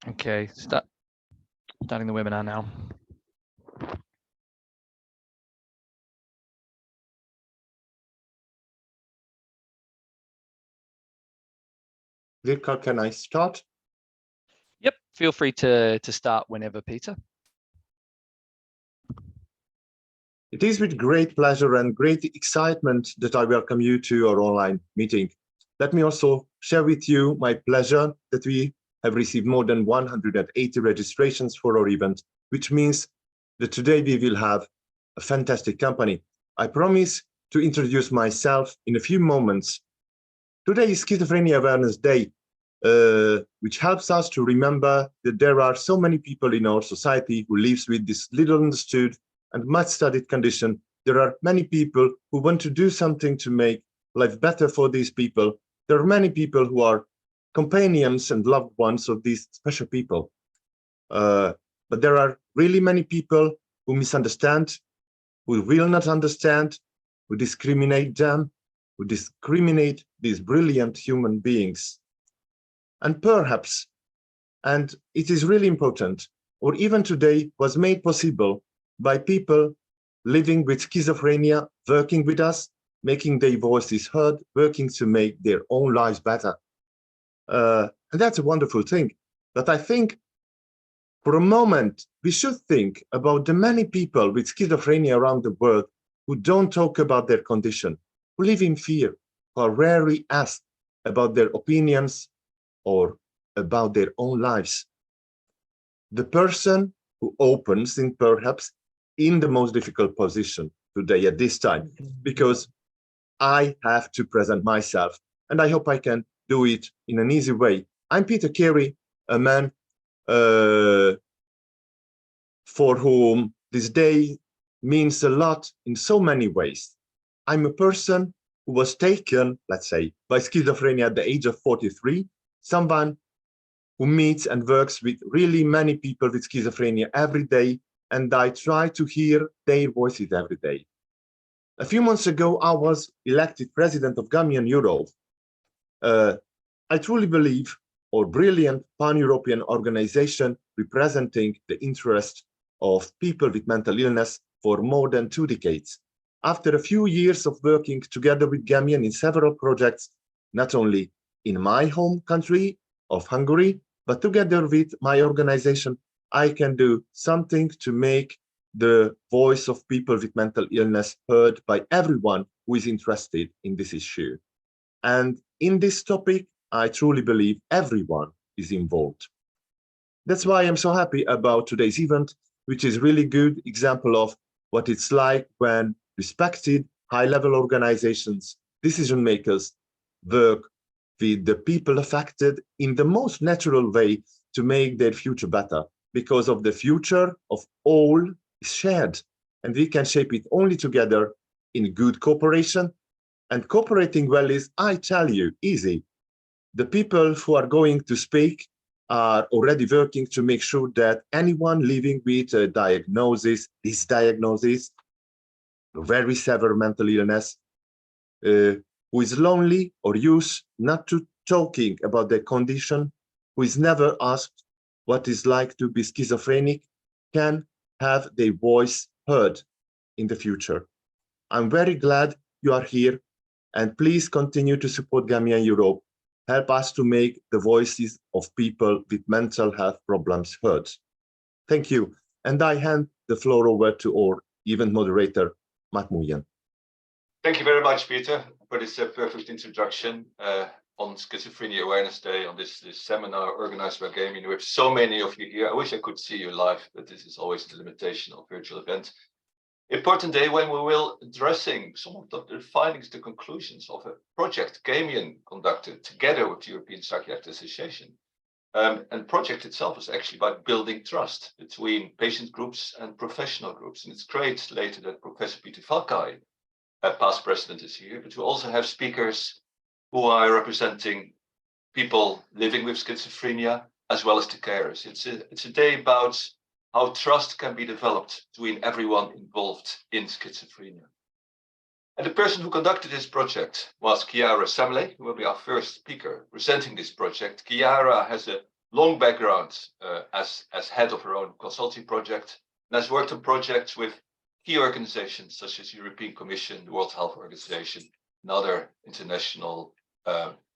Okay, starting the webinar now. Dirk, can I start? Yep, feel free to start whenever, Peter. It is with great pleasure and great excitement that I welcome you to our online meeting. Let me also share with you my pleasure that we have received more than 180 registrations for our event, which means that today we will have a fantastic company. I promise to introduce myself in a few moments. Today is Schizophrenia Awareness Day, which helps us to remember that there are so many people in our society who lives with this little understood and much studied condition. There are many people who want to do something to make life better for these people. There are many people who are companions and loved ones of these special people. But there are really many people who misunderstand, who will not understand, who discriminate them, who discriminate these brilliant human beings. And perhaps, and it is really important, or even today was made possible by people living with schizophrenia, working with us, making their voices heard, working to make their own lives better. And that's a wonderful thing. But I think for a moment, we should think about the many people with schizophrenia around the world who don't talk about their condition, who live in fear, who are rarely asked about their opinions or about their own lives. The person who opens in perhaps in the most difficult position today at this time, because I have to present myself, and I hope I can do it in an easy way. I'm Peter Carey, a man for whom this day means a lot in so many ways. I'm a person who was taken, let's say, by schizophrenia at the age of 43, someone who meets and works with really many people with schizophrenia every day, and I try to hear their voices every day. A few months ago, I was elected president of GAMIAN-Europe. I truly believe our brilliant pan-European organization representing the interest of people with mental illness for more than 2 decades. After a few years of working together with GAMIAN in several projects, not only in my home country of Hungary, but together with my organization, I can do something to make the voice of people with mental illness heard by everyone who is interested in this issue. And in this topic, I truly believe everyone is involved. That's why I'm so happy about today's event, which is really good example of what it's like when respected high-level organizations, decision makers work with the people affected in the most natural way to make their future better, because of the future of all is shared, and we can shape it only together in good cooperation. And cooperating well is, I tell you, easy. The people who are going to speak are already working to make sure that anyone living with a diagnosis, this diagnosis, very severe mental illness, who is lonely or used not to talking about their condition, who is never asked what it's like to be schizophrenic, can have their voice heard in the future. I'm very glad you are here, and please continue to support GAMIAN-Europe. Help us to make the voices of people with mental health problems heard. Thank you. And I hand the floor over to our event moderator, Matt Muyen. Thank you very much, Peter, for this perfect introduction on Schizophrenia Awareness Day, on this seminar organized by GAMIAN. We have so many of you here. I wish I could see you live, but this is always the limitation of virtual events. Important day when we will addressing some of the findings, the conclusions of a project GAMIAN conducted together with the European Psychiatric Association. And project itself is actually about building trust between patient groups and professional groups. And it's great later that Professor Peter Valkai, past president, is here, but we also have speakers who are representing people living with schizophrenia, as well as the carers. It's a day about how trust can be developed between everyone involved in schizophrenia. And the person who conducted this project was Chiara Samle, who will be our first speaker presenting this project. Chiara has a long background as head of her own consulting project, and has worked on projects with key organizations such as European Commission, the World Health Organization, and other international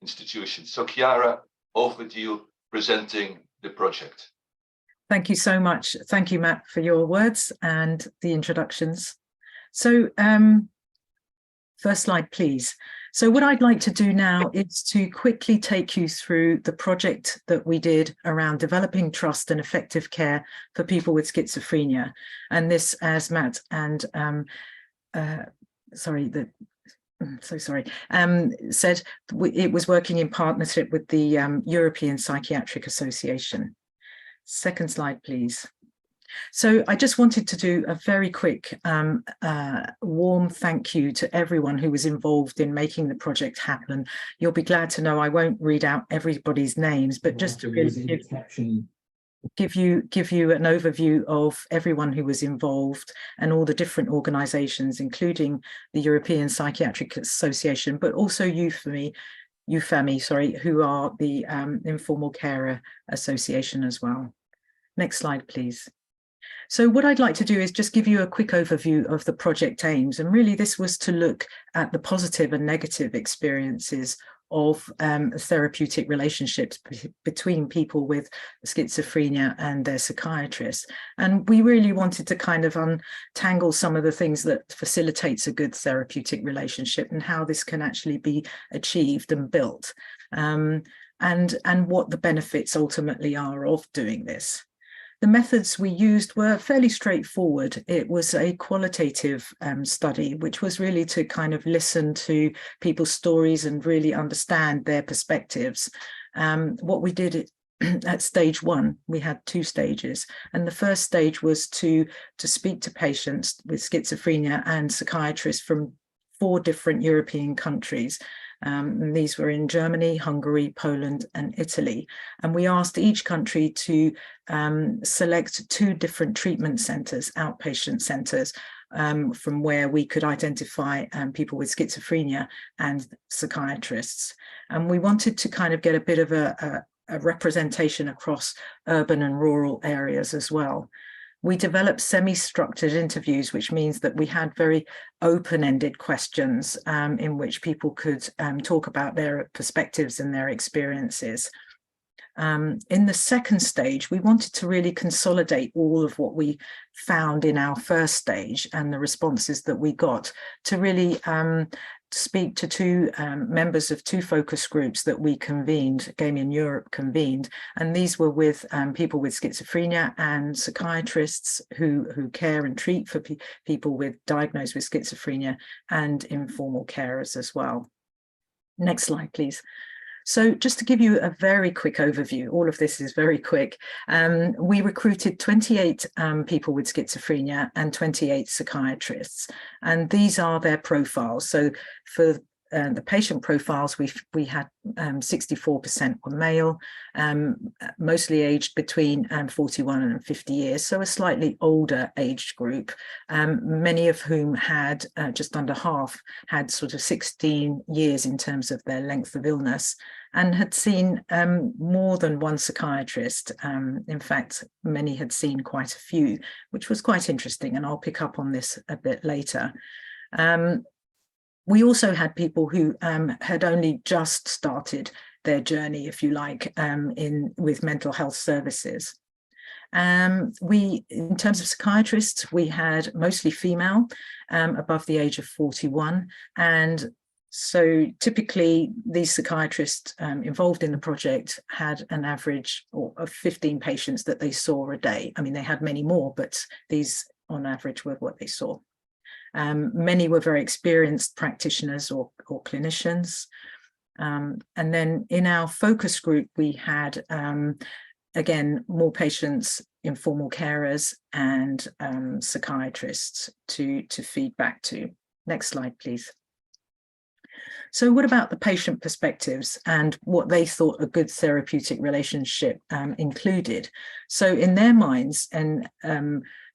institutions. So Chiara, over to you presenting the project. Thank you so much. Thank you, Matt, for your words and the introductions. So first slide, please. So what I'd like to do now is to quickly take you through the project that we did around developing trust and effective care for people with schizophrenia. And this, as Matt and said, it was working in partnership with the European Psychiatric Association. Second slide, please. So I just wanted to do a very quick warm thank you to everyone who was involved in making the project happen. You'll be glad to know I won't read out everybody's names, but just to really give you an overview of everyone who was involved and all the different organizations, including the European Psychiatric Association, but also EUFEMI, who are the Informal Carer Association as well. Next slide, please. So what I'd like to do is just give you a quick overview of the project aims. And really this was to look at the positive and negative experiences of therapeutic relationships between people with schizophrenia and their psychiatrists. And we really wanted to kind of untangle some of the things that facilitates a good therapeutic relationship and how this can actually be achieved and built, and what the benefits ultimately are of doing this. The methods we used were fairly straightforward. It was a qualitative study, which was really to kind of listen to people's stories and really understand their perspectives. What we did at stage one, we had 2 stages. And the first stage was to speak to patients with schizophrenia and psychiatrists from 4 different European countries. And these were in Germany, Hungary, Poland, and Italy. And we asked each country to select 2 different treatment centres, outpatient centres, from where we could identify people with schizophrenia and psychiatrists. And we wanted to kind of get a bit of a representation across urban and rural areas as well. We developed semi-structured interviews, which means that we had very open-ended questions in which people could talk about their perspectives and their experiences. In the second stage, we wanted to really consolidate all of what we found in our first stage and the responses that we got to really speak to 2 members of 2 focus groups that we convened, GAMIAN-Europe convened, and these were with people with schizophrenia and psychiatrists who care and treat for people diagnosed with schizophrenia, and informal carers as well. Next slide, please. So just to give you a very quick overview, all of this is very quick. We recruited 28 people with schizophrenia and 28 psychiatrists, and these are their profiles. So for the patient profiles, we had 64% were male, mostly aged between 41 and 50 years, so a slightly older age group, many of whom had, just under half, had sort of 16 years in terms of their length of illness, and had seen more than 1 psychiatrist. In fact, many had seen quite a few, which was quite interesting, and I'll pick up on this a bit later. We also had people who had only just started their journey, if you like, with mental health services. In terms of psychiatrists, we had mostly female, above the age of 41. And so typically these psychiatrists involved in the project had an average of 15 patients that they saw a day. I mean, they had many more, but these on average were what they saw. Many were very experienced practitioners or clinicians. And then in our focus group, we had, again, more patients, informal carers, and psychiatrists to feed back to. Next slide, please. So what about the patient perspectives and what they thought a good therapeutic relationship included? So in their minds, and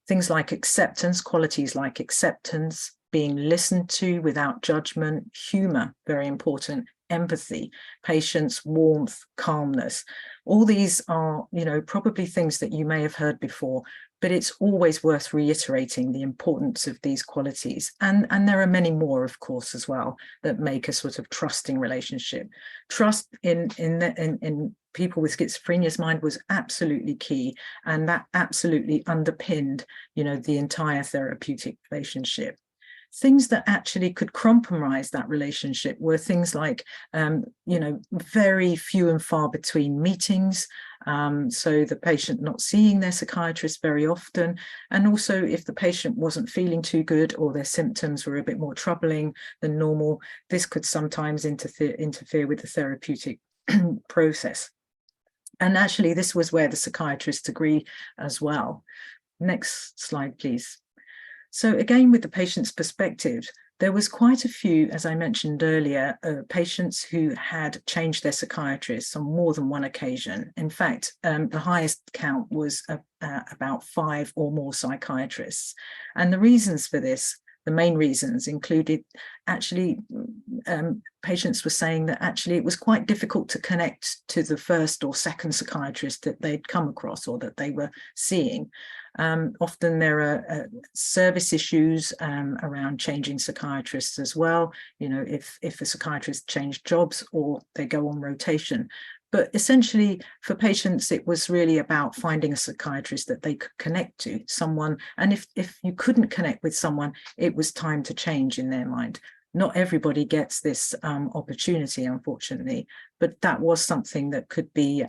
things like acceptance, qualities like acceptance, being listened to without judgment, humor, very important, empathy, patience, warmth, calmness. All these are, probably things that you may have heard before, but it's always worth reiterating the importance of these qualities. And there are many more, of course, as well, that make a sort of trusting relationship. Trust in people with schizophrenia's mind was absolutely key, and that absolutely underpinned, the entire therapeutic relationship. Things that actually could compromise that relationship were things like, very few and far between meetings, so the patient not seeing their psychiatrist very often, and also if the patient wasn't feeling too good or their symptoms were a bit more troubling than normal, this could sometimes interfere with the therapeutic process. And actually, this was where the psychiatrists agree as well. Next slide, please. So again, with the patient's perspective, there was quite a few, as I mentioned earlier, patients who had changed their psychiatrists on more than one occasion. In fact, the highest count was about 5 or more psychiatrists. And the reasons for this, the main reasons, included actually patients were saying that actually it was quite difficult to connect to the first or second psychiatrist that they'd come across or that they were seeing. Often there are service issues around changing psychiatrists as well, if a psychiatrist changed jobs or they go on rotation. But essentially, for patients, it was really about finding a psychiatrist that they could connect to, someone. And if you couldn't connect with someone, it was time to change in their mind. Not everybody gets this opportunity, unfortunately, but that was something that could be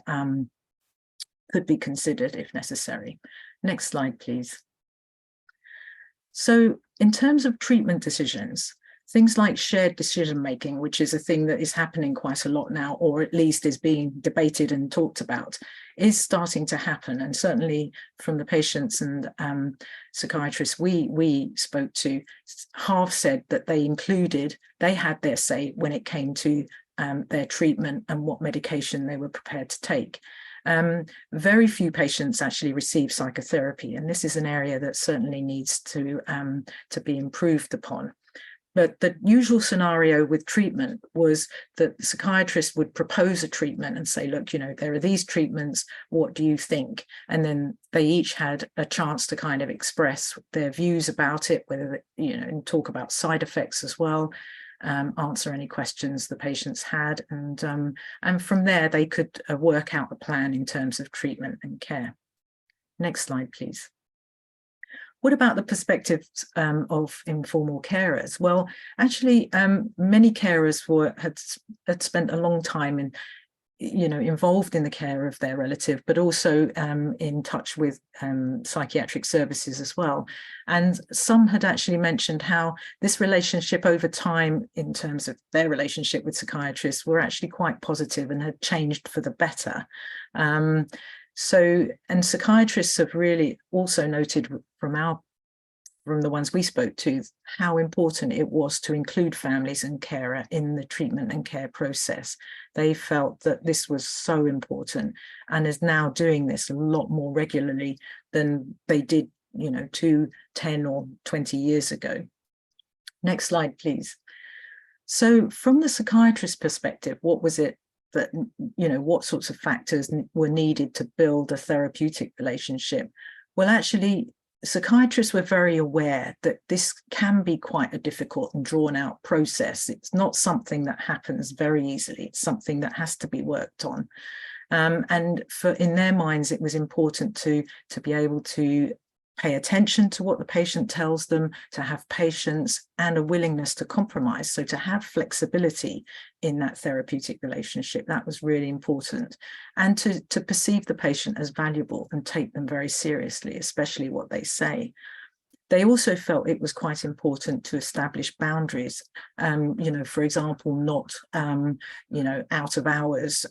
considered if necessary. Next slide, please. So in terms of treatment decisions, things like shared decision-making, which is a thing that is happening quite a lot now, or at least is being debated and talked about, is starting to happen. And certainly from the patients and psychiatrists we spoke to, half said that they had their say when it came to their treatment and what medication they were prepared to take. Very few patients actually receive psychotherapy, and this is an area that certainly needs to be improved upon. But the usual scenario with treatment was that the psychiatrist would propose a treatment and say, look, there are these treatments, what do you think? And then they each had a chance to kind of express their views about it, whether, and talk about side effects as well, answer any questions the patients had. And from there, they could work out a plan in terms of treatment and care. Next slide, please. What about the perspectives of informal carers? Well, actually, many carers had spent a long time involved in the care of their relative, but also in touch with psychiatric services as well. And some had actually mentioned how this relationship over time, in terms of their relationship with psychiatrists, were actually quite positive and had changed for the better. And psychiatrists have really also noted from the ones we spoke to, how important it was to include families and carer in the treatment and care process. They felt that this was so important, and is now doing this a lot more regularly than they did, 2, 10 or 20 years ago. Next slide, please. So from the psychiatrist perspective, what was it that, what sorts of factors were needed to build a therapeutic relationship? Well, actually, psychiatrists were very aware that this can be quite a difficult and drawn out process. It's not something that happens very easily. It's something that has to be worked on. And in their minds, it was important to be able to pay attention to what the patient tells them, to have patience and a willingness to compromise. So to have flexibility in that therapeutic relationship, that was really important. And to perceive the patient as valuable and take them very seriously, especially what they say. They also felt it was quite important to establish boundaries, for example, not, out of hours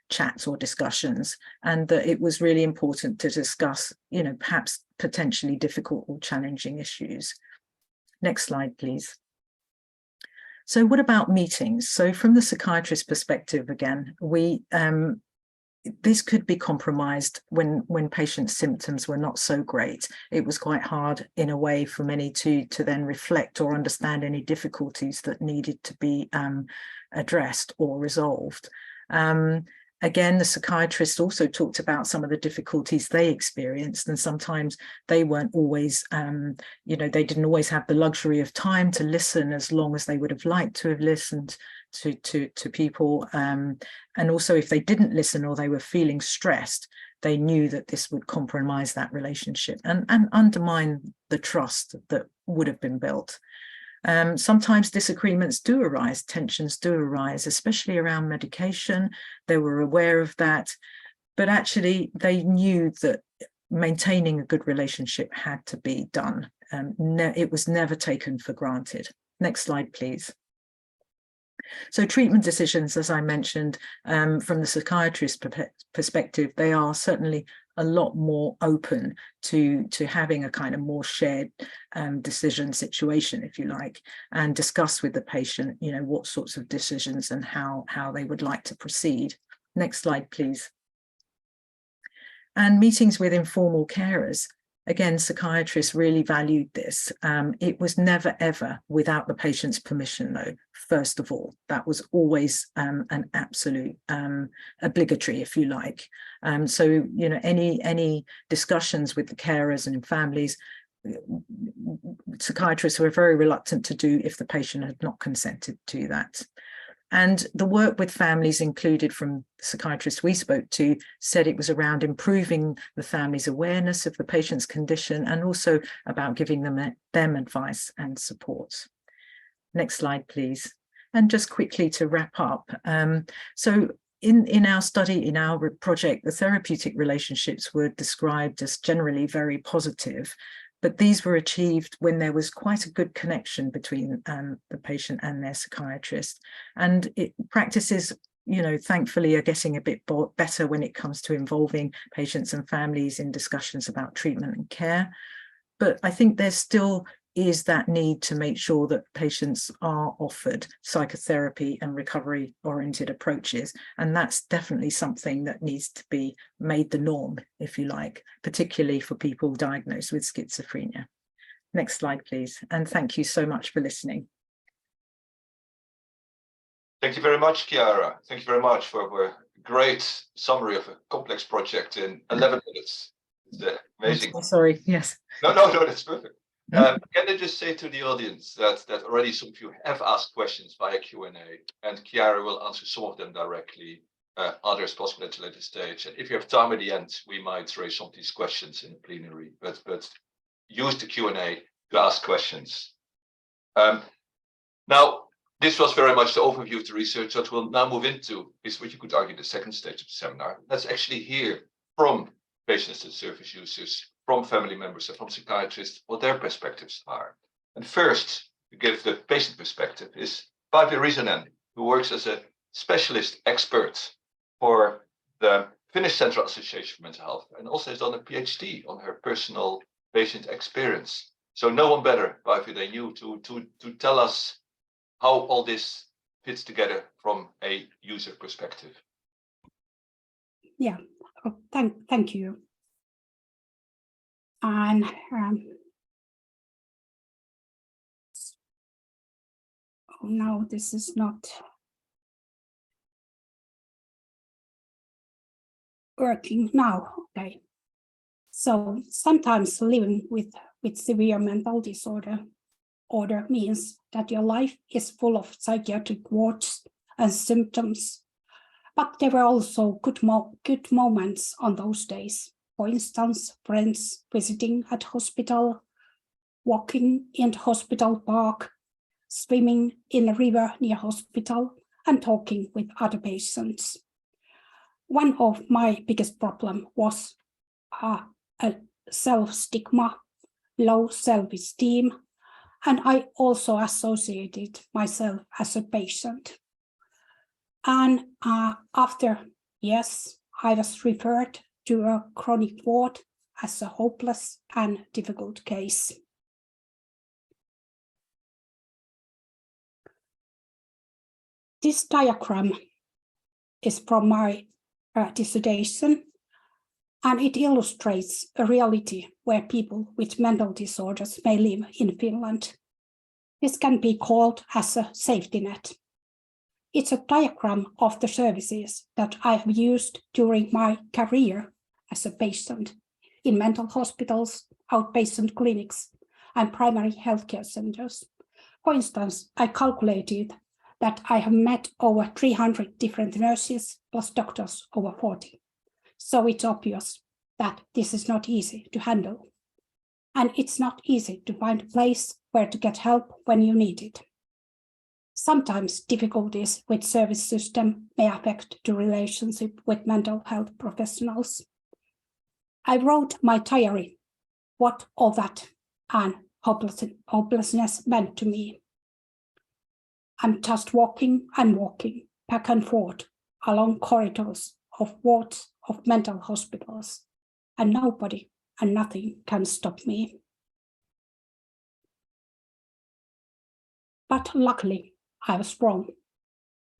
chats or discussions, and that it was really important to discuss, perhaps potentially difficult or challenging issues. Next slide, please. So what about meetings? So from the psychiatrist perspective, again, we this could be compromised when patients' symptoms were not so great. It was quite hard in a way for many to then reflect or understand any difficulties that needed to be addressed or resolved. Again, the psychiatrists also talked about some of the difficulties they experienced, and sometimes they weren't always, they didn't always have the luxury of time to listen as long as they would have liked to have listened to people. And also, if they didn't listen or they were feeling stressed, they knew that this would compromise that relationship and undermine the trust that would have been built. Sometimes disagreements do arise, tensions do arise, especially around medication. They were aware of that, but actually they knew that maintaining a good relationship had to be done. It was never taken for granted. Next slide, please. So treatment decisions, as I mentioned, from the psychiatrist perspective, they are certainly a lot more open to having a kind of more shared decision situation, if you like, and discuss with the patient, what sorts of decisions and how they would like to proceed. Next slide, please. And meetings with informal carers. Again, psychiatrists really valued this. It was never, ever without the patient's permission, though, first of all. That was always an absolute obligatory, if you like. So, any discussions with the carers and families, psychiatrists were very reluctant to do if the patient had not consented to that. And the work with families included from psychiatrists we spoke to said it was around improving the family's awareness of the patient's condition and also about giving them advice and support. Next slide, please. And just quickly to wrap up. So in our study, in our project, the therapeutic relationships were described as generally very positive, but these were achieved when there was quite a good connection between the patient and their psychiatrist. And practices, thankfully are getting a bit better when it comes to involving patients and families in discussions about treatment and care. But I think there still is that need to make sure that patients are offered psychotherapy and recovery-oriented approaches. And that's definitely something that needs to be made the norm, if you like, particularly for people diagnosed with schizophrenia. Next slide, please. And thank you so much for listening. Thank you very much, Chiara. Thank you very much for a great summary of a complex project in 11 minutes. It's amazing. I'm sorry, yes. No, that's perfect. Can I just say to the audience that already some of you have asked questions via Q&A, and Chiara will answer some of them directly, others possibly at a later stage. And if you have time at the end, we might raise some of these questions in the plenary, but use the Q&A to ask questions. Now, this was very much the overview of the research that we'll now move into, is what you could argue the second stage of the seminar. Let's actually hear from patients and service users, from family members and from psychiatrists, what their perspectives are. And first, to give the patient perspective is Päivi Risonen, who works as a specialist expert for the Finnish Central Association for Mental Health, and also has done a PhD on her personal patient experience. So no one better, Päivi, than you to tell us how all this fits together from a user perspective. Yeah, thank you. And no, this is not working now. Okay. So sometimes living with severe mental disorder means that your life is full of psychiatric wards and symptoms, but there were also good moments on those days. For instance, friends visiting at hospital, walking in the hospital park, swimming in a river near hospital, and talking with other patients. One of my biggest problems was a self-stigma, low self-esteem, and I also associated myself as a patient. And after, yes, I was referred to a chronic ward as a hopeless and difficult case. This diagram is from my dissertation, and it illustrates a reality where people with mental disorders may live in Finland. This can be called as a safety net. It's a diagram of the services that I have used during my career as a patient in mental hospitals, outpatient clinics, and primary healthcare centers. For instance, I calculated that I have met over 300 different nurses plus doctors over 40. So it's obvious that this is not easy to handle. And it's not easy to find a place where to get help when you need it. Sometimes difficulties with service system may affect the relationship with mental health professionals. I wrote my diary, what all that and hopelessness meant to me. I'm just walking and walking back and forth along corridors of wards of mental hospitals, and nobody and nothing can stop me. But luckily, I was wrong.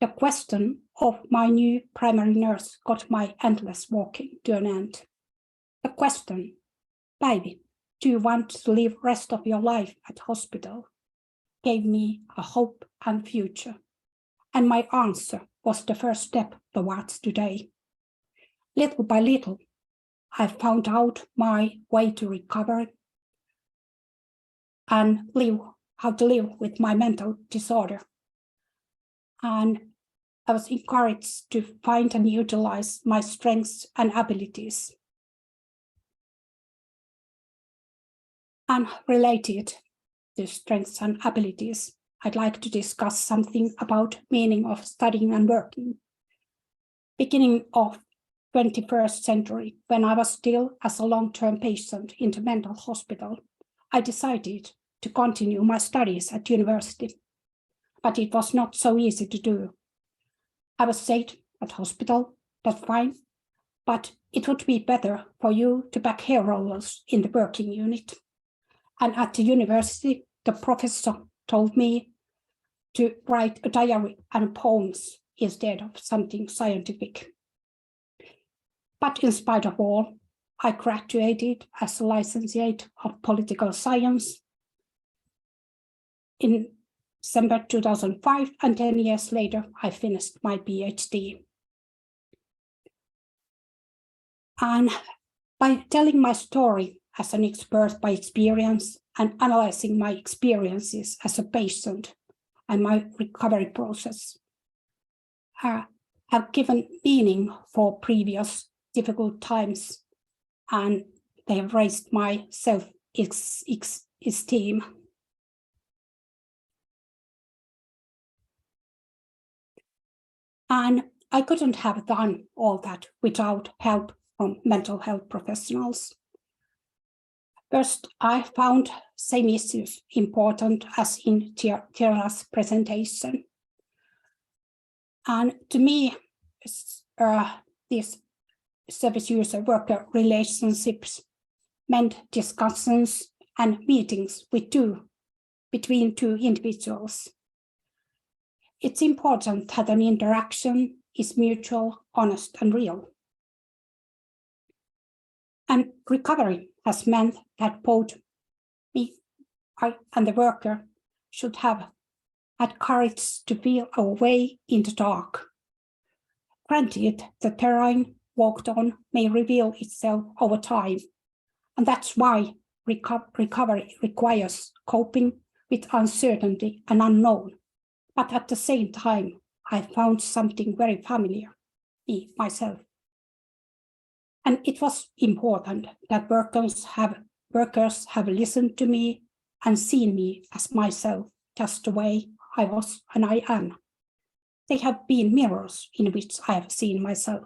The question of my new primary nurse got my endless walking to an end. The question, Päivi, do you want to live rest of your life at hospital? Gave me a hope and future. And my answer was the first step towards today. Little by little, I found out my way to recover and how to live with my mental disorder. And I was encouraged to find and utilize my strengths and abilities. And related to strengths and abilities, I'd like to discuss something about meaning of studying and working. Beginning of 21st century, when I was still as a long-term patient in the mental hospital, I decided to continue my studies at university. But it was not so easy to do. I was said at hospital, that's fine, but it would be better for you to back hair rollers in the working unit. And at the university, the professor told me to write a diary and poems instead of something scientific. But in spite of all, I graduated as a licentiate of political science in December 2005, and 10 years later, I finished my PhD. And by telling my story as an expert by experience and analyzing my experiences as a patient and my recovery process, have given meaning for previous difficult times, and they have raised my self-esteem. And I couldn't have done all that without help from mental health professionals. First, I found same issues important as in Tiera's presentation. And to me, these service user worker relationships meant discussions and meetings between two individuals. It's important that an interaction is mutual, honest, and real. And recovery has meant that both me and the worker should have had courage to feel our way in the dark. Granted, the terrain walked on may reveal itself over time, and that's why recovery requires coping with uncertainty and unknown. But at the same time, I found something very familiar, myself. And it was important that workers have listened to me and seen me as myself, just the way I was and I am. They have been mirrors in which I have seen myself.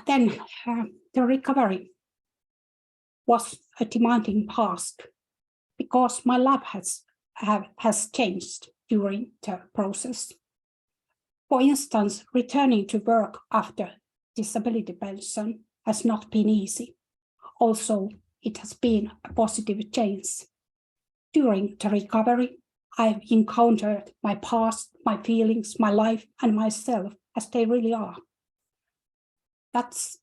Then the recovery was a demanding task because my life has changed during the process. For instance, returning to work after disability pension has not been easy. Also, it has been a positive change. During the recovery, I've encountered my past, my feelings, my life, and myself as they really are. That's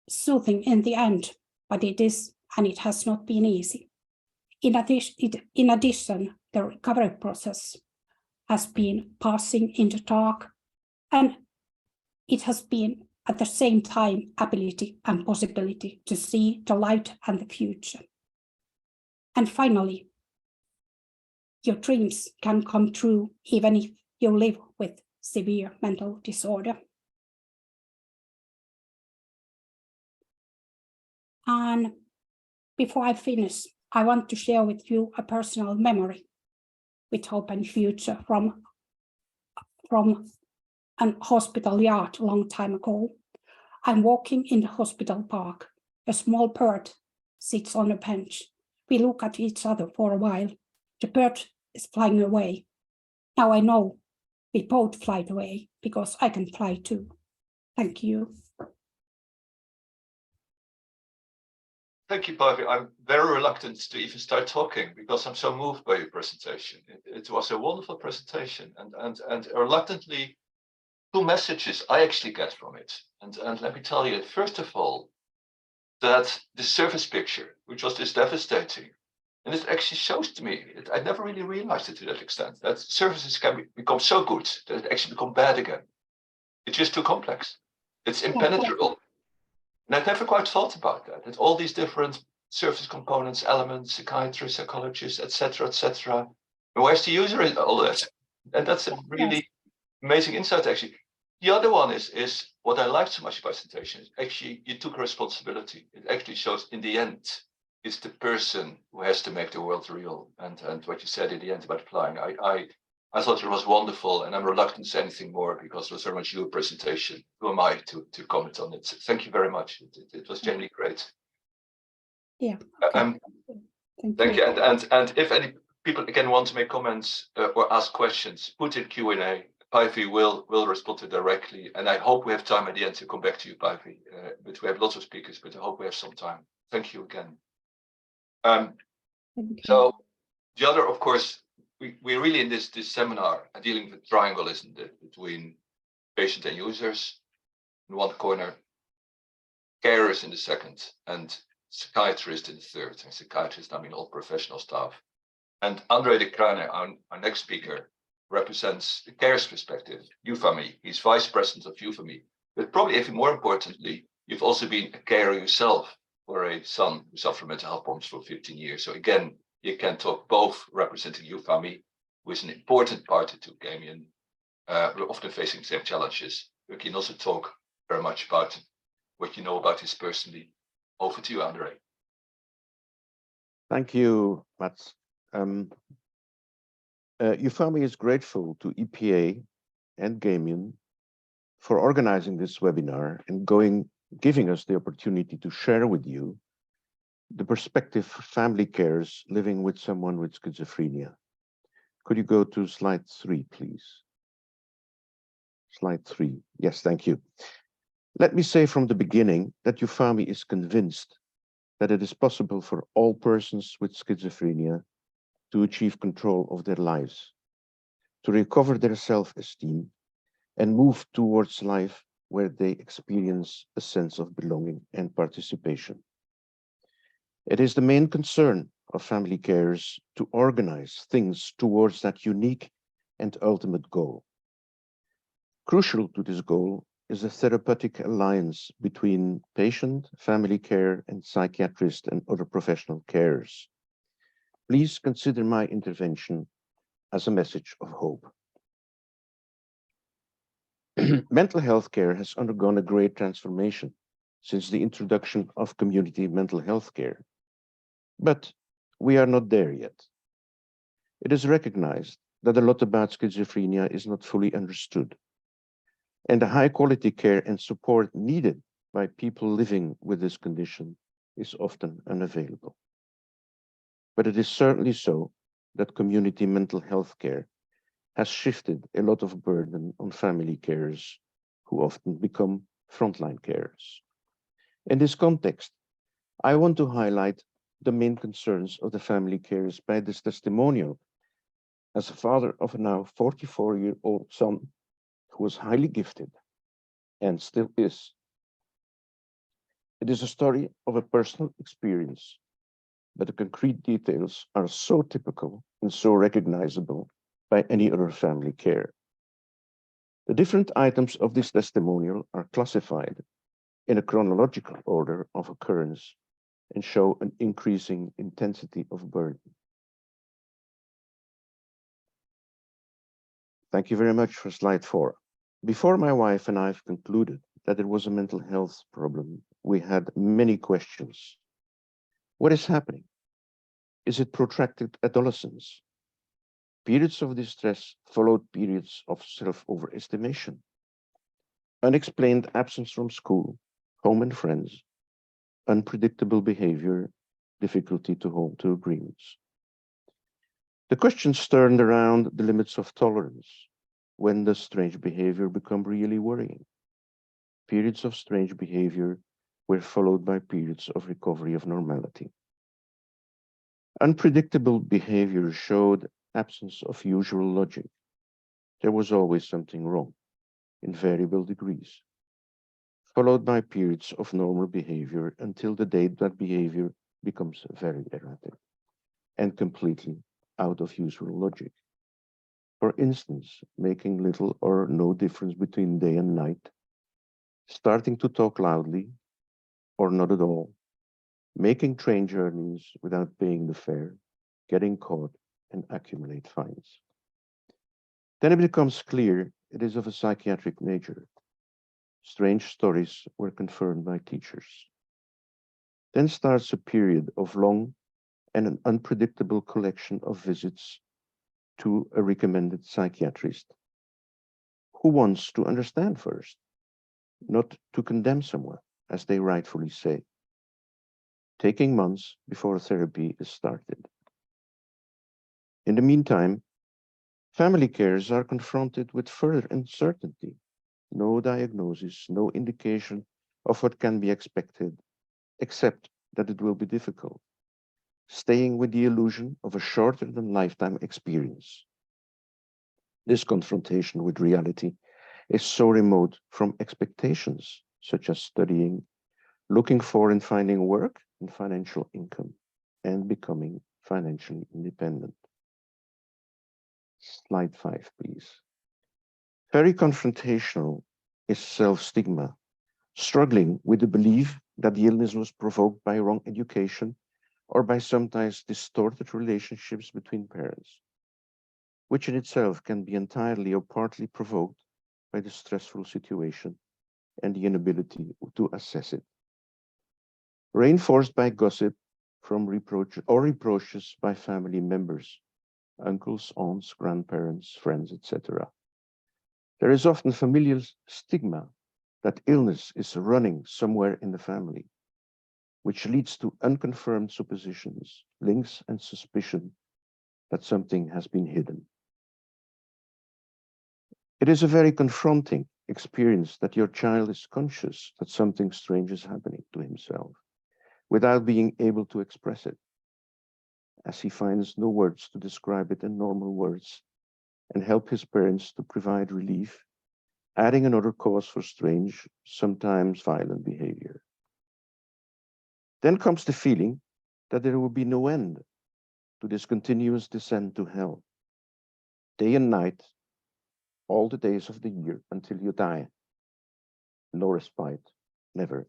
soothing in the end, but it is, and it has not been easy. In addition, the recovery process has been passing in the dark, and it has been at the same time ability and possibility to see the light and the future. And finally, your dreams can come true even if you live with severe mental disorder. And before I finish, I want to share with you a personal memory with hope and future from an hospital yard a long time ago. I'm walking in the hospital park. A small bird sits on a bench. We look at each other for a while. The bird is flying away. Now I know we both fly away because I can fly too. Thank you. Thank you, Päivi. I'm very reluctant to even start talking because I'm so moved by your presentation. It was a wonderful presentation, and reluctantly, two messages I actually get from it. And let me tell you, first of all, that the surface picture, which was this devastating, and it actually shows to me, I never really realized it to that extent, that surfaces can become so good that it actually become bad again. It's just too complex. It's impenetrable. And I'd never quite thought about that all these different surface components, elements, psychiatrists, psychologists, etc., etc. And where's the user in all that? And that's a really amazing insight, actually. The other one is what I like so much about presentation is actually you took responsibility. It actually shows in the end, it's the person who has to make the world real. And what you said in the end about flying, I thought it was wonderful, and I'm reluctant to say anything more because it was very much your presentation. Who am I to comment on it? Thank you very much. It was genuinely great. Yeah. Okay. Thank you. And if any people again want to make comments or ask questions, put in Q&A. Päivi will respond to directly, and I hope we have time at the end to come back to you, Päivi. But we have lots of speakers, but I hope we have some time. Thank you again. So the other, of course, we're really in this seminar dealing with triangle, isn't it, between patient and users in one corner, carers in the second, and psychiatrists in the third. And psychiatrists, I mean all professional staff. And André de Kruijne, our next speaker, represents the care's perspective, EUFAMI. He's vice president of EUFAMI. But probably even more importantly, you've also been a carer yourself for a son who suffered from mental health problems for 15 years. So again, you can talk both representing EUFAMI, who is an important party to GAMIAN. We're often facing the same challenges. We can also talk very much about what you know about this personally. Over to you, André. Thank you, Mats. EUFAMI is grateful to EPA and GAMIAN for organizing this webinar and giving us the opportunity to share with you the perspective for family carers living with someone with schizophrenia. Could you go to slide 3, please? Slide 3. Yes, thank you. Let me say from the beginning that EUFAMI is convinced that it is possible for all persons with schizophrenia to achieve control of their lives, to recover their self-esteem, and move towards life where they experience a sense of belonging and participation. It is the main concern of family carers to organize things towards that unique and ultimate goal. Crucial to this goal is a therapeutic alliance between patient, family care, and psychiatrists and other professional carers. Please consider my intervention as a message of hope. Mental health care has undergone a great transformation since the introduction of community mental health care. But we are not there yet. It is recognized that a lot about schizophrenia is not fully understood, and the high quality care and support needed by people living with this condition is often unavailable. But it is certainly so that community mental health care has shifted a lot of burden on family carers who often become frontline carers. In this context, I want to highlight the main concerns of the family carers by this testimonial as a father of a now 44-year-old son who was highly gifted and still is. It is a story of a personal experience, but the concrete details are so typical and so recognizable by any other family care. The different items of this testimonial are classified in a chronological order of occurrence and show an increasing intensity of burden. Thank you very much for slide 4. Before my wife and I have concluded that it was a mental health problem, we had many questions. What is happening? Is it protracted adolescence? Periods of distress followed periods of self-overestimation. Unexplained absence from school, home and friends, unpredictable behavior, difficulty to hold to agreements. The questions turned around the limits of tolerance. When does strange behavior become really worrying? Periods of strange behavior were followed by periods of recovery of normality. Unpredictable behavior showed absence of usual logic. There was always something wrong, in variable degrees, followed by periods of normal behavior until the day that behavior becomes very erratic and completely out of usual logic. For instance, making little or no difference between day and night, starting to talk loudly or not at all, making train journeys without paying the fare, getting caught and accumulate fines. Then it becomes clear it is of a psychiatric nature. Strange stories were confirmed by teachers. Then starts a period of long and an unpredictable collection of visits to a recommended psychiatrist who wants to understand first, not to condemn someone, as they rightfully say, taking months before therapy is started. In the meantime, family carers are confronted with further uncertainty, no diagnosis, no indication of what can be expected, except that it will be difficult, staying with the illusion of a shorter than lifetime experience. This confrontation with reality is so remote from expectations, such as studying, looking for and finding work and financial income, and becoming financially independent. Slide 5, please. Very confrontational is self-stigma, struggling with the belief that the illness was provoked by wrong education or by sometimes distorted relationships between parents, which in itself can be entirely or partly provoked by the stressful situation and the inability to assess it. Reinforced by gossip from reproaches by family members, uncles, aunts, grandparents, friends, etc. There is often familial stigma that illness is running somewhere in the family, which leads to unconfirmed suppositions, links, and suspicion that something has been hidden. It is a very confronting experience that your child is conscious that something strange is happening to himself, without being able to express it, as he finds no words to describe it in normal words and help his parents to provide relief, adding another cause for strange, sometimes violent behavior. Then comes the feeling that there will be no end to this continuous descent to hell, day and night, all the days of the year until you die. No respite, never.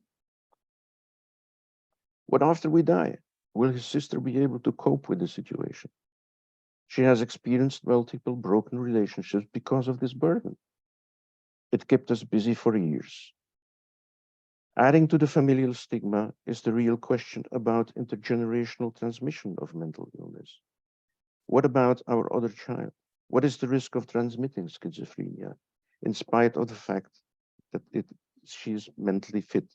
What after we die? Will his sister be able to cope with the situation? She has experienced multiple broken relationships because of this burden. It kept us busy for years. Adding to the familial stigma is the real question about intergenerational transmission of mental illness. What about our other child? What is the risk of transmitting schizophrenia, in spite of the fact that she is mentally fit?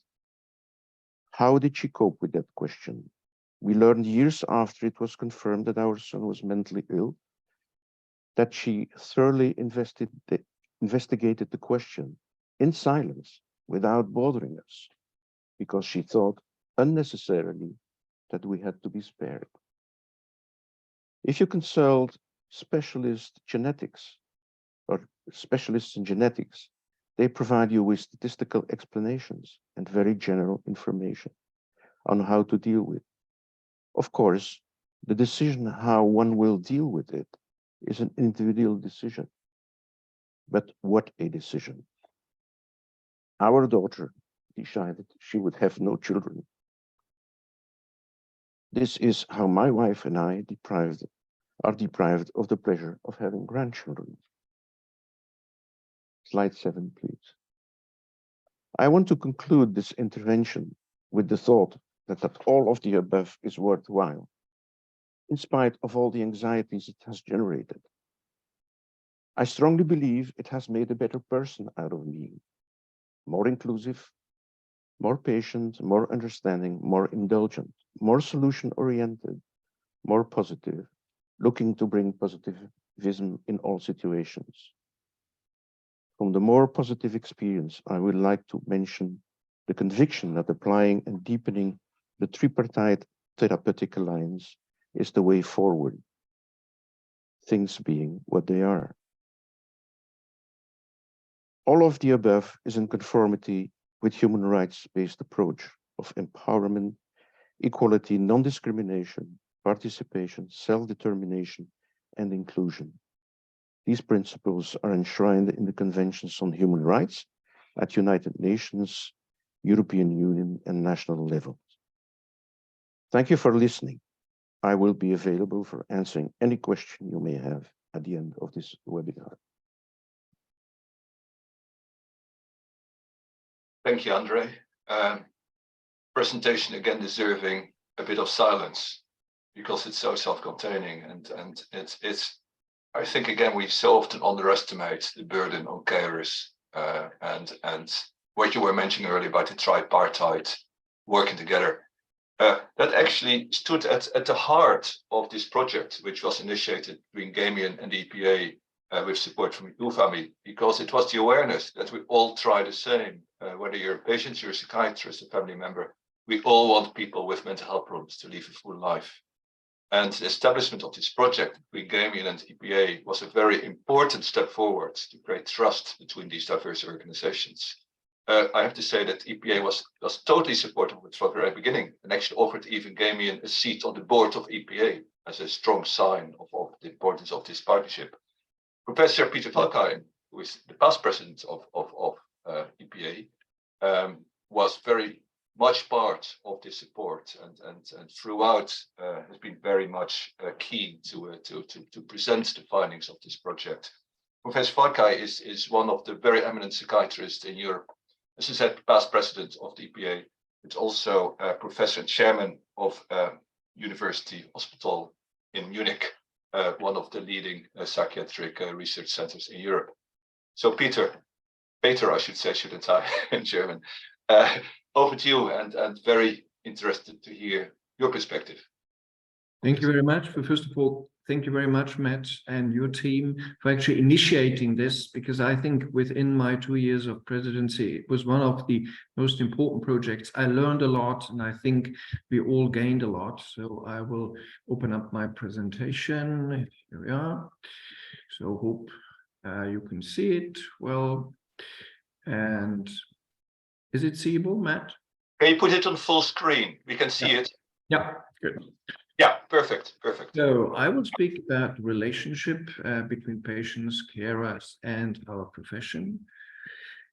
How did she cope with that question? We learned years after it was confirmed that our son was mentally ill, that she thoroughly investigated the question in silence, without bothering us, because she thought unnecessarily that we had to be spared. If you consult specialist genetics or specialists in genetics, they provide you with statistical explanations and very general information on how to deal with. Of course, the decision how one will deal with it is an individual decision. But what a decision. Our daughter decided she would have no children. This is how my wife and I are deprived of the pleasure of having grandchildren. Slide 7, please. I want to conclude this intervention with the thought that all of the above is worthwhile, in spite of all the anxieties it has generated. I strongly believe it has made a better person out of me, more inclusive, more patient, more understanding, more indulgent, more solution-oriented, more positive, looking to bring positivism in all situations. From the more positive experience, I would like to mention the conviction that applying and deepening the tripartite therapeutic alliance is the way forward, things being what they are. All of the above is in conformity with human rights-based approach of empowerment, equality, non-discrimination, participation, self-determination, and inclusion. These principles are enshrined in the Conventions on Human Rights at United Nations, European Union, and national levels. Thank you for listening. I will be available for answering any question you may have at the end of this webinar. Thank you, Andre. Presentation again deserving a bit of silence because it's so self-containing and it's I think again we so often underestimate the burden on carers and what you were mentioning earlier about the tripartite working together. That actually stood at the heart of this project, which was initiated between GAMIAN and the EPA with support from UFAMI, because it was the awareness that we all try the same, whether you're a patient, you're a psychiatrist, a family member, we all want people with mental health problems to live a full life. And the establishment of this project between GAMIAN and EPA was a very important step forward to create trust between these diverse organizations. I have to say that EPA was totally supportive from the very beginning and actually offered even GAMIAN a seat on the board of EPA as a strong sign of the importance of this partnership. Professor Peter Valkijn, who is the past president of EPA, was very much part of this support and throughout has been very much keen to present the findings of this project. Professor Valkijn is one of the very eminent psychiatrists in Europe. As I said, past president of the EPA, it's also a professor and chairman of University Hospital in Munich, one of the leading psychiatric research centers in Europe. So Peter, I should say, shouldn't I, in German? Over to you, and very interested to hear your perspective. Thank you very much. First of all, thank you very much, Matt, and your team for actually initiating this, because I think within my 2 years of presidency, it was one of the most important projects. I learned a lot, and I think we all gained a lot. So I will open up my presentation. Here we are. So hope you can see it well. And is it seeable, Matt? Can you put it on full screen? We can see it. Yeah, good. Yeah, perfect. So I will speak about the relationship between patients, carers, and our profession.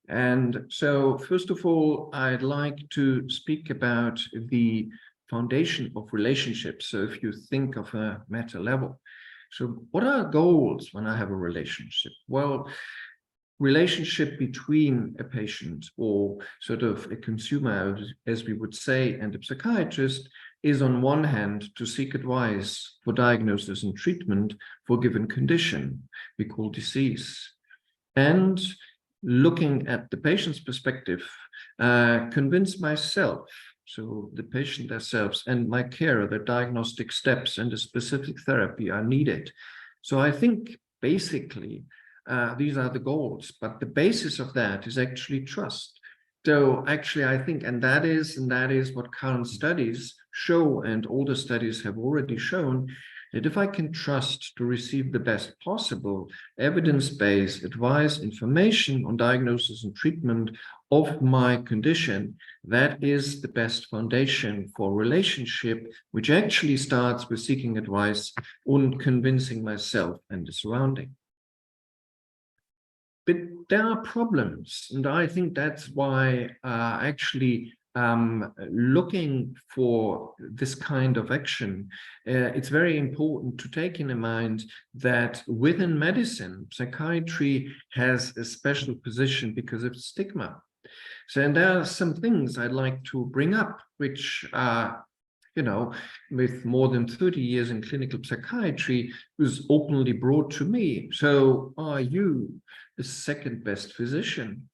And so first of all, I'd like to speak about the foundation of relationships. So if you think of a meta level, so what are goals when I have a relationship? Well, relationship between a patient or sort of a consumer, as we would say, and a psychiatrist is on one hand to seek advice for diagnosis and treatment for a given condition we call disease. And looking at the patient's perspective, convince myself, so the patient themselves and my carer, the diagnostic steps and the specific therapy are needed. So I think basically these are the goals, but the basis of that is actually trust. So actually, I think, and that is what current studies show, and older studies have already shown, that if I can trust to receive the best possible evidence-based advice, information on diagnosis and treatment of my condition, that is the best foundation for relationship, which actually starts with seeking advice on convincing myself and the surrounding. But there are problems, and I think that's why actually looking for this kind of action, it's very important to take in mind that within medicine, psychiatry has a special position because of stigma. So, and there are some things I'd like to bring up, which are, you know, with more than 30 years in clinical psychiatry, was openly brought to me. So, are you the second best physician?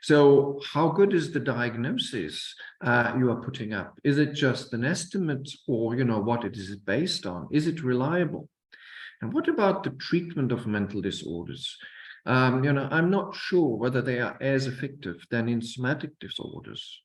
So how good is the diagnosis you are putting up? Is it just an estimate, or, you know, what it is based on? Is it reliable? And what about the treatment of mental disorders? You know, I'm not sure whether they are as effective than in somatic disorders.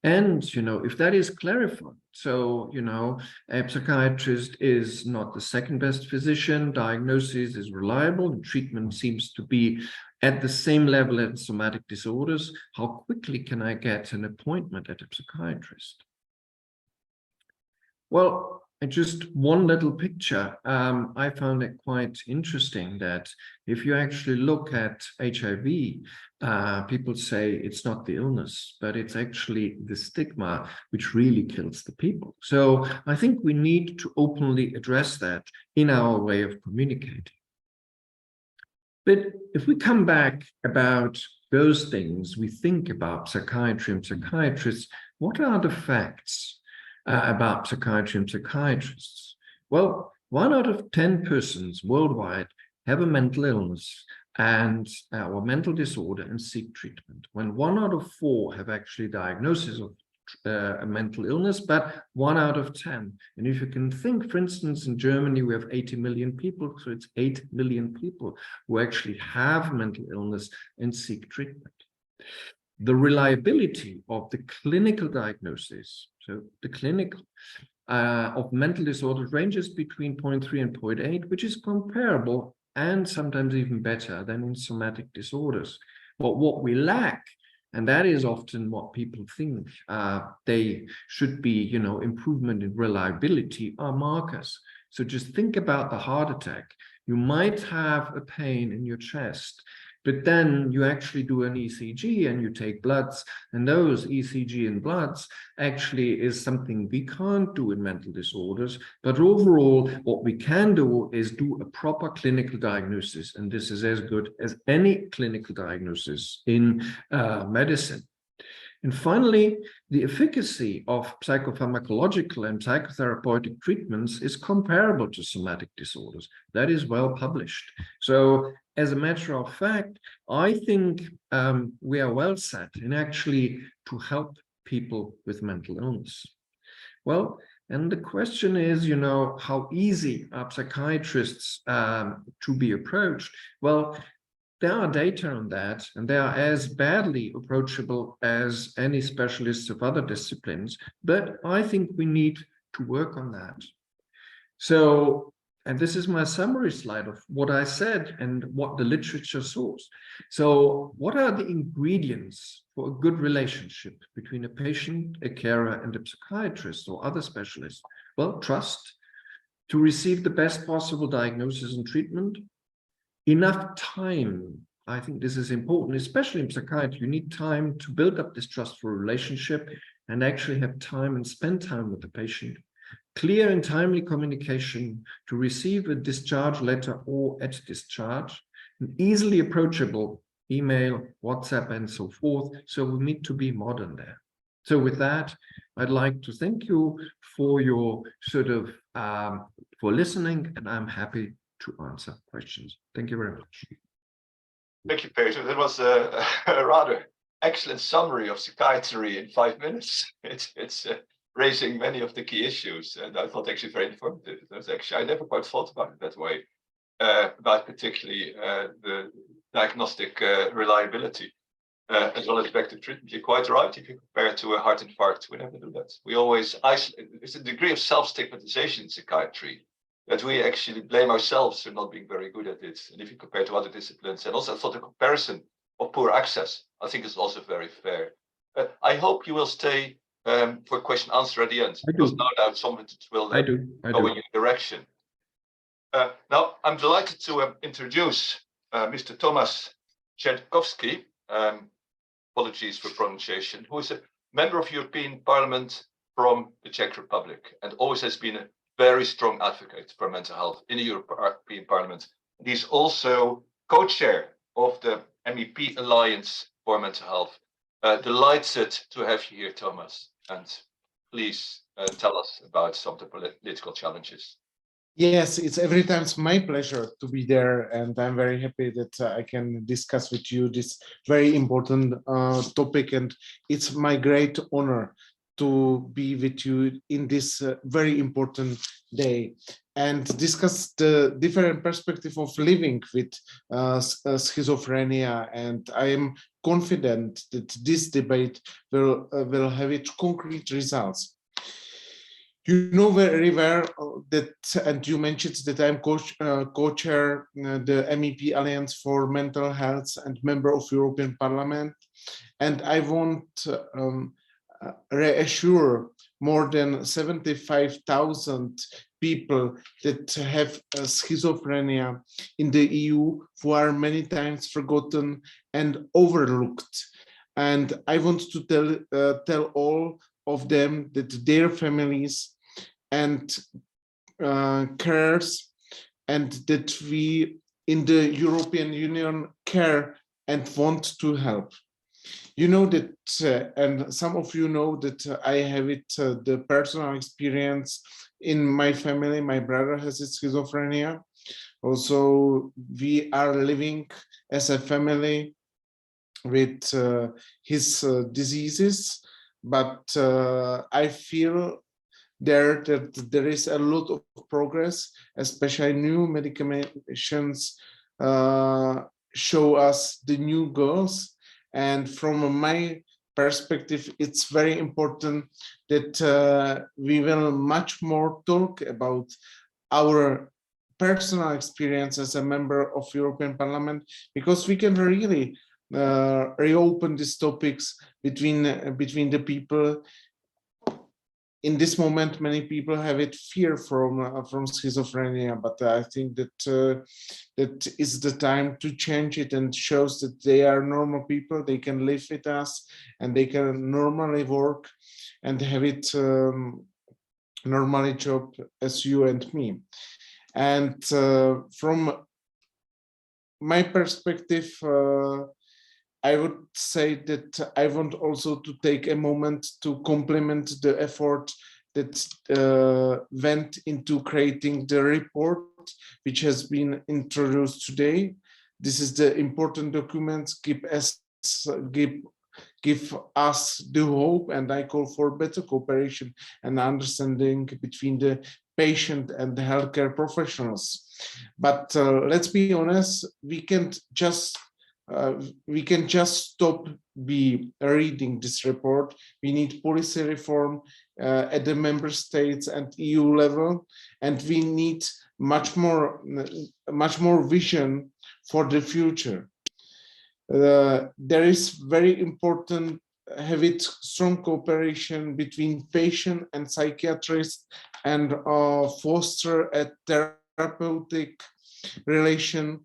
And, you know, if that is clarified, so, you know, a psychiatrist is not the second best physician, diagnosis is reliable, and treatment seems to be at the same level as somatic disorders, how quickly can I get an appointment at a psychiatrist? Well, just one little picture. I found it quite interesting that if you actually look at HIV, people say it's not the illness, but it's actually the stigma which really kills the people. So I think we need to openly address that in our way of communicating. But if we come back about those things, we think about psychiatry and psychiatrists, what are the facts about psychiatry and psychiatrists? Well, 1 out of 10 persons worldwide have a mental illness and or mental disorder and seek treatment, when 1 out of 4 have actually diagnosis of a mental illness, but 1 out of 10. And if you can think, for instance, in Germany, we have 80 million people, so it's 8 million people who actually have mental illness and seek treatment. The reliability of the clinical diagnosis, so the clinical of mental disorders, ranges between 0.3 and 0.8, which is comparable and sometimes even better than in somatic disorders. But what we lack, and that is often what people think they should be, you know, improvement in reliability, are markers. So just think about the heart attack. You might have a pain in your chest, but then you actually do an ECG and you take bloods, and those ECG and bloods actually is something we can't do in mental disorders. But overall, what we can do is do a proper clinical diagnosis, and this is as good as any clinical diagnosis in medicine. And finally, the efficacy of psychopharmacological and psychotherapeutic treatments is comparable to somatic disorders. That is well published. So as a matter of fact, I think we are well set in actually to help people with mental illness. Well, and the question is, you know, how easy are psychiatrists to be approached? Well, there are data on that, and they are as badly approachable as any specialists of other disciplines, but I think we need to work on that. So, and this is my summary slide of what I said and what the literature shows. So what are the ingredients for a good relationship between a patient, a carer, and a psychiatrist or other specialist? Well, trust, to receive the best possible diagnosis and treatment, enough time. I think this is important, especially in psychiatry. You need time to build up this trustful relationship and actually have time and spend time with the patient. Clear and timely communication to receive a discharge letter or at discharge, and easily approachable email, WhatsApp, and so forth. So we need to be modern there. So with that, I'd like to thank you for your for listening, and I'm happy to answer questions. Thank you very much. Thank you, Peter. That was a rather excellent summary of psychiatry in 5 minutes. It's raising many of the key issues, and I thought actually very informative. It was actually, I never quite thought about it that way, about particularly the diagnostic reliability. as well as effective treatment. You're quite right. If you compare it to a heart infarct, we never do that. We always isolate. It's a degree of self-stigmatization in psychiatry that we actually blame ourselves for not being very good at it. And if you compare to other disciplines, and also I thought the comparison of poor access, I think is also very fair. I hope you will stay for question answer at the end, because no doubt some of it will I do. go in your direction. Now, I'm delighted to introduce Mr. Tomasz Czertkowski, apologies for pronunciation, who is a member of European Parliament from the Czech Republic and always has been a very strong advocate for mental health in the European Parliament. He's also co-chair of the MEP Alliance for Mental Health. Delighted to have you here, Thomas, and please tell us about some of the political challenges. Yes, it's every time it's my pleasure to be there, and I'm very happy that I can discuss with you this very important topic, and it's my great honor to be with you in this very important day and discuss the different perspective of living with schizophrenia. And I am confident that this debate will have its concrete results. You know very well that, and you mentioned that I'm co-chair the MEP Alliance for Mental Health and member of European Parliament. And I want reassure more than 75,000 people that have schizophrenia in the EU who are many times forgotten and overlooked. And I want to tell all of them that their families and cares, and that we in the European Union care and want to help. You know that, and some of you know that I have it, the personal experience in my family. My brother has schizophrenia. Also, we are living as a family with his diseases, but I feel that there is a lot of progress, especially new medications show us the new goals. And from my perspective, it's very important that we will much more talk about our personal experience as a member of European Parliament, because we can really reopen these topics between the people. In this moment, many people have it fear from schizophrenia, but I think that that is the time to change it and shows that they are normal people. They can live with us and they can normally work and have it normally job as you and me. And from my perspective, I would say that I want also to take a moment to compliment the effort that went into creating the report, which has been introduced today. This is the important document, give us the hope, and I call for better cooperation and understanding between the patient and the healthcare professionals. But let's be honest, we can just stop reading this report. We need policy reform at the member states and EU level, and we need much more vision for the future. There is very important have it strong cooperation between patient and psychiatrists and foster a therapeutic relation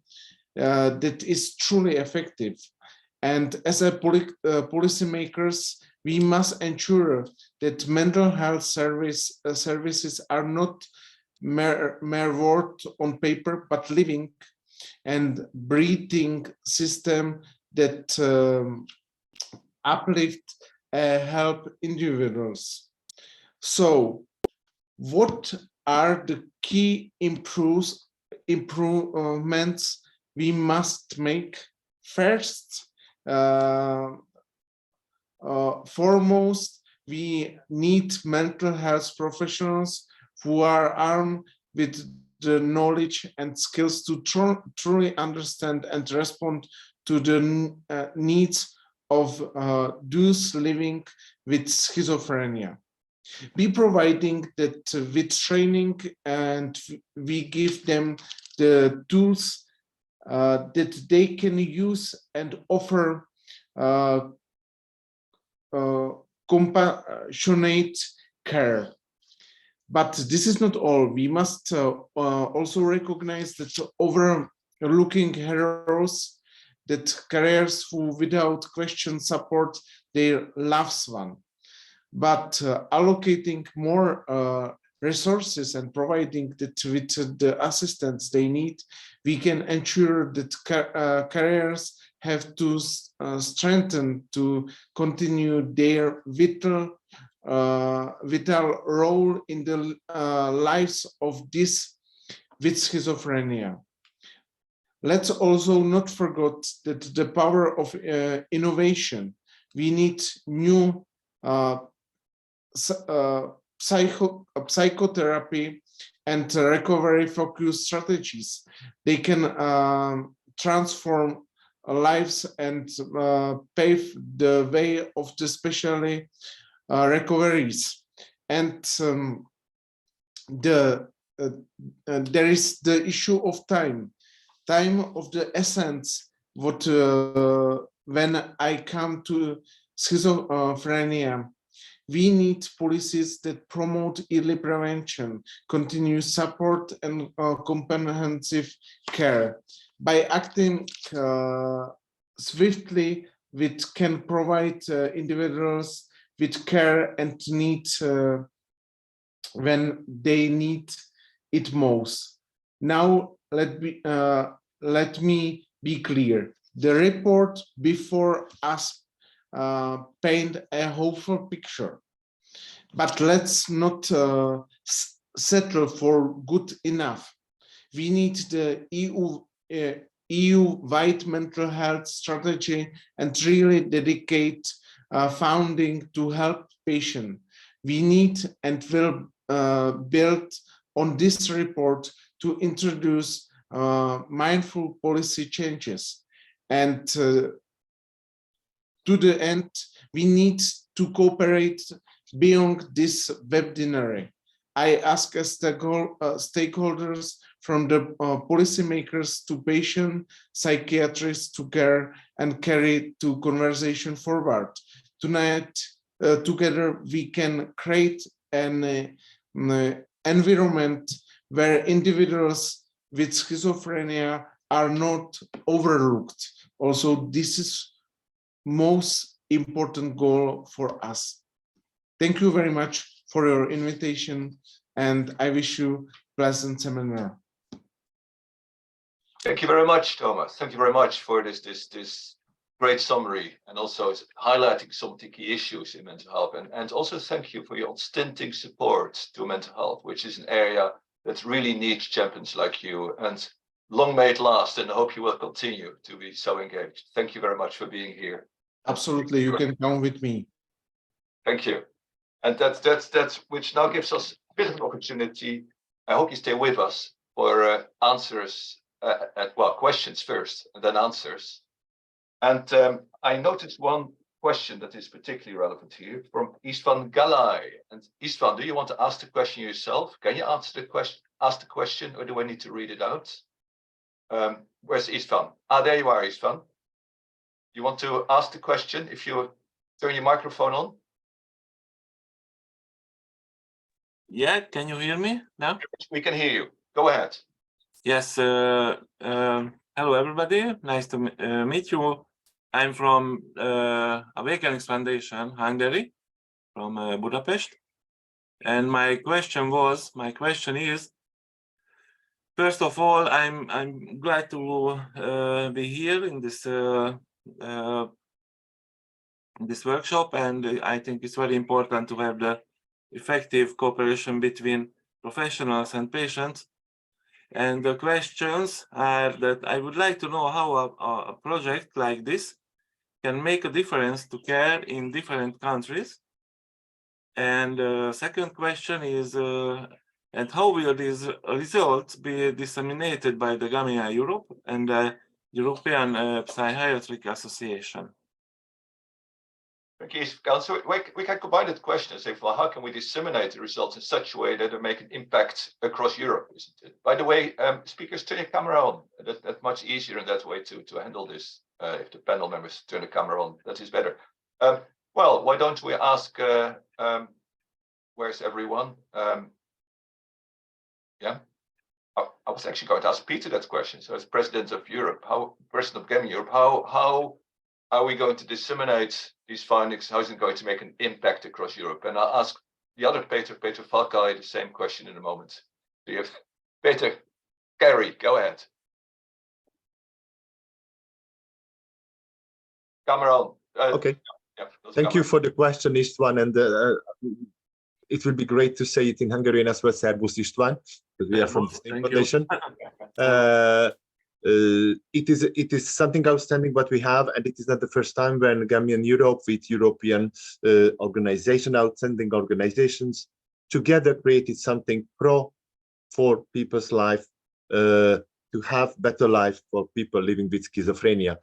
that is truly effective. And as a policymakers, we must ensure that mental health services are not mere word on paper, but living and breathing system that uplift help individuals. So what are the key improvements we must make? First, foremost, we need mental health professionals who are armed with the knowledge and skills to truly understand and respond to the needs of those living with schizophrenia. We providing that with training, and we give them the tools that they can use and offer compassionate care. But this is not all. We must also recognize that overlooking heroes, that carriers who without question support their loved one, but allocating more resources and providing that with the assistance they need, we can ensure that carriers have to strengthen to continue their vital role in the lives of this with schizophrenia. Let's also not forget that the power of innovation. We need new psychotherapy and recovery focused strategies. They can transform lives and pave the way of the especially recoveries. And there is the issue of time of the essence. What when I come to schizophrenia, we need policies that promote early prevention, continuous support, and comprehensive care. By acting swiftly, we can provide individuals with care and need when they need it most. Now, let me be clear. The report before us paint a hopeful picture, but let's not settle for good enough. We need the EU-wide mental health strategy and really dedicate funding to help patients. We need and will build on this report to introduce mindful policy changes. And to the end, we need to cooperate beyond this webinar. I ask as stakeholders from the policymakers to patient, psychiatrists to care and carry to conversation forward. Tonight, together we can create an environment where individuals with schizophrenia are not overlooked. Also, this is most important goal for us. Thank you very much for your invitation, and I wish you pleasant seminar. Thank you very much, Thomas. Thank you very much for this great summary, and also highlighting some of the key issues in mental health. And also thank you for your unstinting support to mental health, which is an area that really needs champions like you. And long may it last, and I hope you will continue to be so engaged. Thank you very much for being here. Absolutely, you can count with me. Thank you. And that's which now gives us a bit of an opportunity. I hope you stay with us for answers questions first and then answers. And I noticed one question that is particularly relevant here from Istvan Galai. And Istvan, do you want to ask the question yourself? Can you ask the question, or do I need to read it out? Where's Istvan? There you are, Istvan. You want to ask the question if you turn your microphone on? Yeah, can you hear me now? We can hear you. Go ahead. Yes. Hello, everybody. Nice to meet you. I'm from Awakenings Foundation, Hungary, from Budapest. And my question is, first of all, I'm glad to be here in this this workshop, and I think it's very important to have the effective cooperation between professionals and patients. And the questions are that I would like to know how a project like this can make a difference to care in different countries. And the second question is, and how will these results be disseminated by the GAMIAN-Europe and the European Psychiatric Association? Thank you, so we can combine that question and say, well, how can we disseminate the results in such a way that they make an impact across Europe, isn't it? By the way, speakers, turn your camera on. That's much easier in that way to handle this. If the panel members turn the camera on, that is better. Well, why don't we ask, where's everyone? Yeah, I was actually going to ask Peter that question. So as President of Europe, President of GAMIAN-Europe, how are we going to disseminate these findings? How is it going to make an impact across Europe? And I'll ask the other Peter Falkai, the same question in a moment. Do you have Peter, Gary, go ahead. Camera on. Okay. Yeah, thank you for the question, Istvan, and it will be great to say it in Hungarian as well, Servus Istvan, because we are from the same foundation. It is something outstanding what we have, and it is not the first time when GAMIAN-Europe with European outstanding organizations together created something for people's life, to have better life for people living with schizophrenia.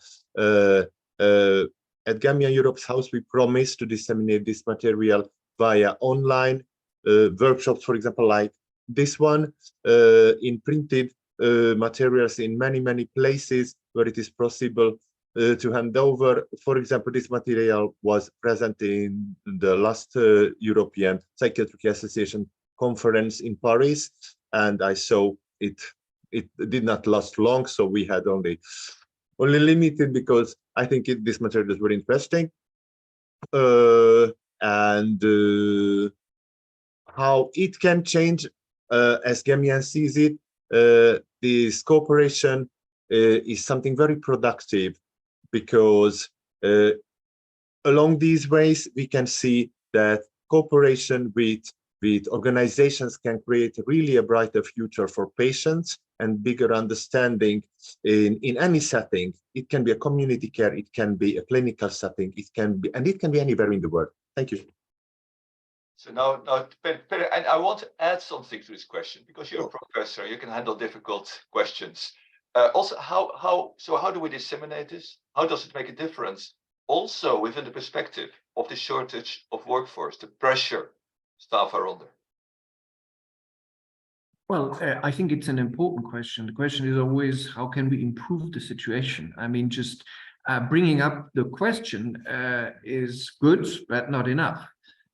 At GAMIAN-Europe's house, we promise to disseminate this material via online workshops, for example, like this one, in printed materials in many places where it is possible to hand over. For example, this material was present in the last European Psychiatric Association conference in Paris, and I saw it did not last long, so we had only limited, because I think this material is very interesting. And how it can change, as GAMIAN sees it, this cooperation is something very productive, because along these ways we can see that cooperation with organizations can create really a brighter future for patients and bigger understanding in any setting. It can be a community care, it can be a clinical setting, it can be anywhere in the world. Thank you. So now, Peter, and I want to add something to this question, because you're a professor, you can handle difficult questions. Also, how do we disseminate this? How does it make a difference? Also, within the perspective of the shortage of workforce, the pressure staff are under. Well, I think it's an important question. The question is always, how can we improve the situation? I mean, just bringing up the question is good, but not enough.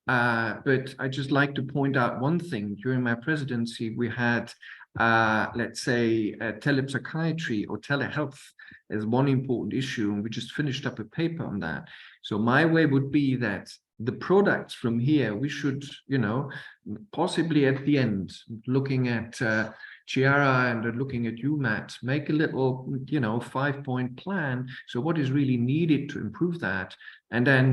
But I just like to point out one thing. During my presidency, we had, let's say, telepsychiatry or telehealth as one important issue, and we just finished up a paper on that. So my way would be that the products from here, we should, possibly at the end, looking at Chiara and looking at UMAT, make a little, 5-point plan. So what is really needed to improve that? And then,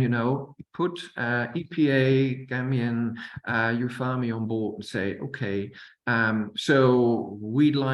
put EPA, GAMIAN, EUPHAMI on board and say, okay, so we'd like